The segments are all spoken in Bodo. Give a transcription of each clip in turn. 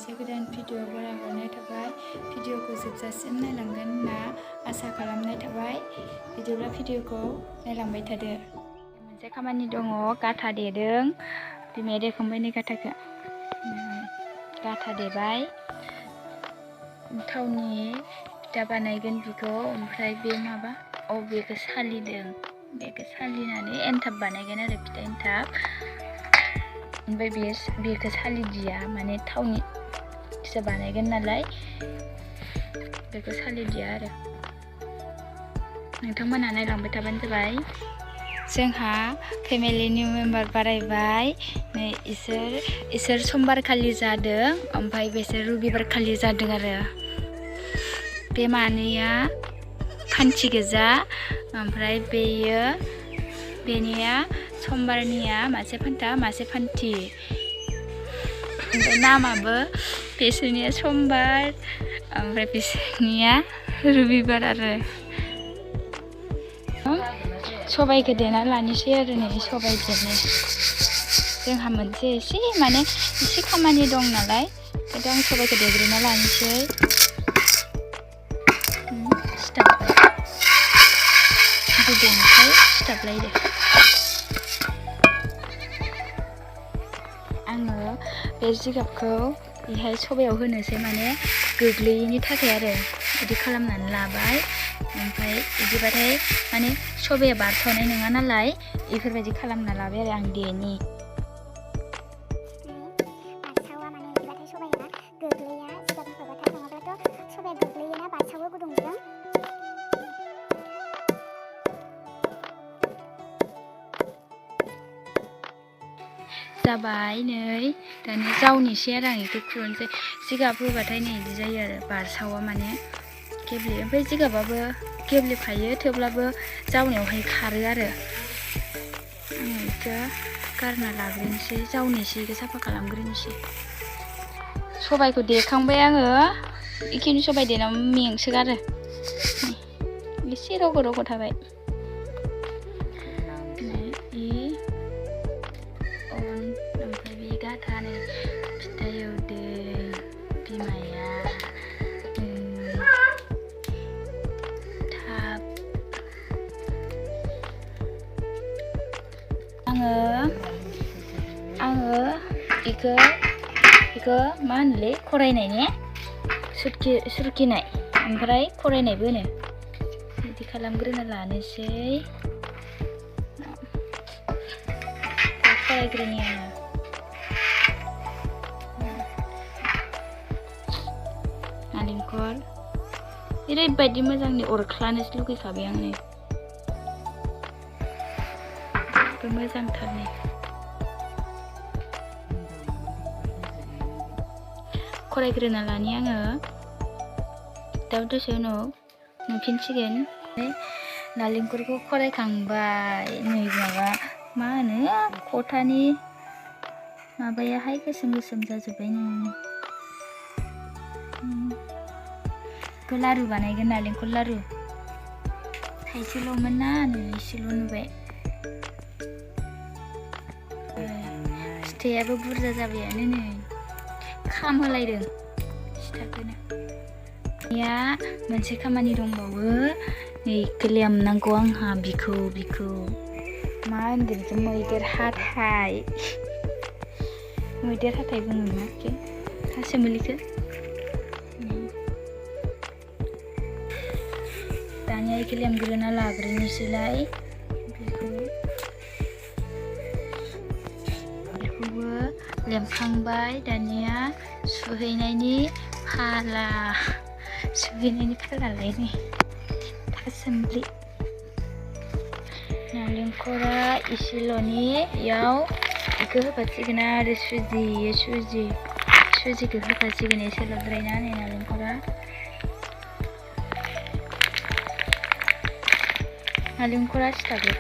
मोनसे गोदान भिडिअ बरायहरनाय थाबाय। भिडिअखौ जोबजासिम नायलांगोन होनना आसा खालामनाय थाबाय। बिदिब्ला भिडिअखौ नायलांबाय थादो। मोनसे खामानि दङ, गाथा देदों। बिमाया देखांबाय नै गाथाखौ। गाथा देबाय। थावनि फिथा बानायगोन बिखौ, ओमफ्राय बे माबा बेखौ सालिदों। बेखौ सालिनानै एनथाब बानायगोन आरो फिथा एनथाब। ओमफ्राय बेखौ सालिदिया, माने थावनिसो बानायगोन नालाय बेखौ सालिदिया आरो। नोंथांमोनहा नायलांबाय थाबानो जाबाय। जोंहा फेमिलिनि मेम्बार बारायबाय। नै इसोर समबार खालि जादों, ओमफ्राय बेसोर रबिबार खालि जादों आरो। बे मानैया फान्थि गोजा, ओमफ्राय बेनिया समबारनिया मासे फान्था मासे फान्थि। ओमफ्राय नामाबो बिसोरनिया समबार, ओमफ्राय बिसोरनिया रबिबार आरो। सबाइखौ देना लानोसै आरो नै सबाइ देनो। जोंहा मोनसे एसे खामानि दं नालाय, ओंखायनो आं सबाइखौ देग्रोना लानोसै। सिथाबबाय गोदोनिफ्राय सिथाबलायदो। आङो बे जिगाबखौ बेहाय सबायाव होनोसै, माने गोग्लैयैनि थाखाय आरो। बिदि खालामनानै लाबाय। ओमफ्राय बिदिबाथाय माने सबाया बारथ'नाय नङा नालाय, बेफोरबायदि खालामना लाबाय आरो आं देनि। जाबाय नै, दानिया जावनोसै आरो आं बेखौ खुरनोसै। जिगाब होबाथाय नै बिदि जायो आरो, बारसावा माने गेब्लेयो। ओमफ्राय जिगाबाबो गेब्लेफायो, थेवब्लाबो जावनायावहाय खारो आरो। आं बेखौ गारना लाग्रोनोसै, जावनोसै, बेखौ साफा खालामग्रोनोसै। सबाइखौ देखांबाय आङो। बेखिनि सबाइ देनायाव मेंसोगारो, एसे रग' रग' थाबाय। ओमफ्राय बे गाथानो फिथा एवदों बिमाया। थाब आङो बेखौ मा होनोलै, खरायनाय ने, सुरखिनाय, ओमफ्राय खरायनायबो होनो। बिदि खालामग्रोना लानोसै। खरायग्रोनि आङो। नालेंखर ओरैबायदि मोजांनि अरख्लानोसो लुगैखाबाय आं नै। मोजांथारनि खरायग्रोना लानि आङो। दा दसे उनाव नुफिनसिगोन। नालेंखरखौ खरायखांबाय। नै माबा मा होनो, खथानि माबायाहाय गोसोम गोसोम जाजोब्बाय। बेखौ लारु बानायगोन, नालेंखर लारु। थाइसेल'मोन ना, नै एसेल' नुबाय। फिथाइयाबो बुरजा जाबायानो नै, खामहोलायदों सिथाबोनो। मोनसे खामानि दंबावो, नै लेमनांगौ आंहा बिखौ मा होनगोन बेखौ, मैदेर हाथाइ बुङो ना बेखौ, थासुमलिखौ। दानिया बेखौ लेमग्रोना लाग्रोनोसैलाय। बेखौबो लेमखांबाय। दानिया सुहैनायनि फालालाय नै थासुमलि। नालेंखरा एसेल'नि, इयाव बेखौ होफासिगोन आरो सुजिखौ होफासिगोन एसेल'द्राय ना नै नालेंखरा सिथाबो।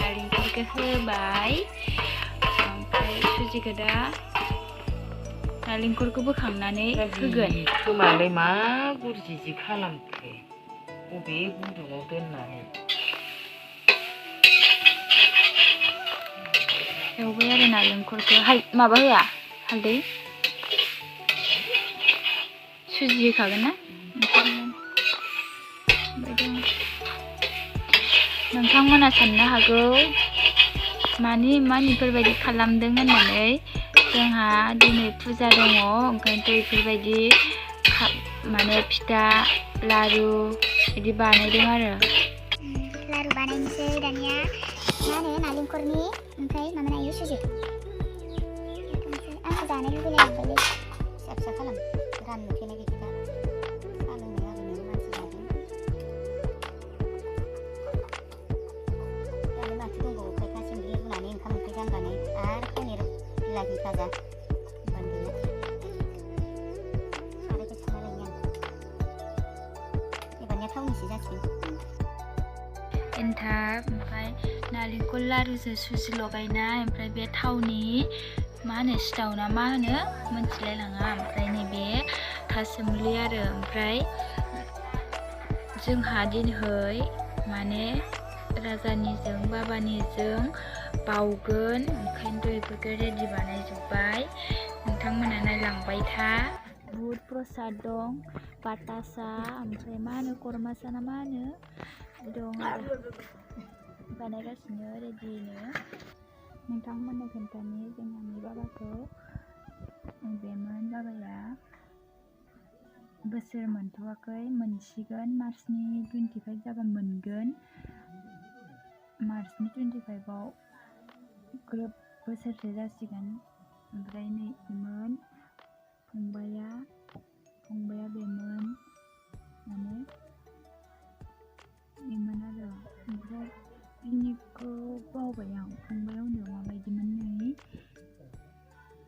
नालेंखरखौ होबाय, ओमफ्राय सुजिखौ दा नालेंखरखौ बोखांनानै होगोन। खोमालाय मा गुरजि खालामखो, बबे गुदुङाव दोननानै एवबाय आरो नालेंखरखौ माबा होआ, हालदै सुजि होखागोन ना नोंथांमोना साननो हागौ मानि इफोरबायदि खालामदों होननानै जोंहा दिनै फुजा दङ ओंखायनोथ' इफोरबायदि माने फिथा लारु बिदि बानायदों आरो लारु बानायनोसै दानिया मा होनो नालेंखरनि ओमफ्राय मा बानायो सुजि आंखौ जानो लुबैलायलांबायलै फिसा खालाम राननो थेनाय गैखाया सालोंनाय आरिनाय मानसि जादों दालाय माथो दंबावो खायफा सिंग्रि रुनानै ओंखाम ओंख्रि जाननानै आरो पनिर बिलाहि भाजा बानलुया सारायखौ सुना लायनि आं एबारनिया थावनिसो जासिगोन एन्थाब ओमफ्राय नारेंखल लारुजों सुजि लगायनाय ओमफ्राय बे थावनि मा होनो सिथाव ना मा होनो मोनथिलायलाङा ओमफ्राय नैबे थासुमलि आरो ओमफ्राय जोंहा दिनहै माने राजानिजों बाबानिजों बावगोन ओंखायनोथ' बेफोरखौ रेडि बानायजोब्बाय नोंथांमोना नायलांबाय था बुद प्रसाद दं बातासा ओमफ्राय मा होनो करमासा ना मा होनो दं आरो बानायगासिनो रेडिनो नोंथांमोननो खोन्थानि जोंहानि बाबाखौ बेमोन बाबाया बोसोर मोनथ'वाखै मोनसिगोन मार्चनि 25 जाबा मोनगोन मार्चनि 25आव ग्रोब बोसोरसे जासिगोन ओमफ्राय नै इमोन फंबाया बेमोन माने इमोन आरो ओमफ्राय बिनिखौ बावबाय आं फंबाया उन्दैयाव माबायदिमोन नै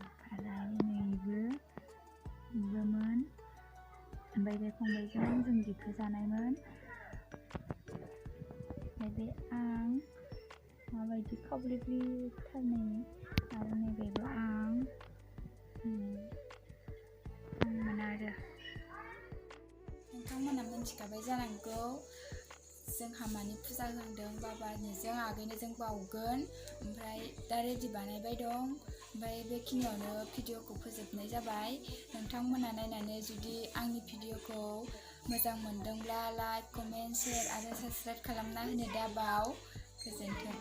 ओमफ्राय नैबो इबोमोन ओमफ्राय बे फंबायजों जों जिखौ जानायमोन ओमफ्राय बे आं माबायदि खावब्लिब्लिथारनाय आरो नैबेबो आंमोन आरो नोंथांमोना मिथिखाबाय जानांगौ जोंहा मानि फुजा होदों बाबानिजों आगैनो जों बावगोन ओमफ्राय दा रेडि बानायबाय दं ओमफ्राय बेखिनियावनो भिडिअखौ फोजोबनाय जाबाय नोंथांमोना नायनानै जुदि आंनि भिडिअखौ मोजां मोनदोंब्ला लाइक कमेन्ट शेयार आरो साबस्क्राइब खालामना होनो दाबाव गोजोन्थों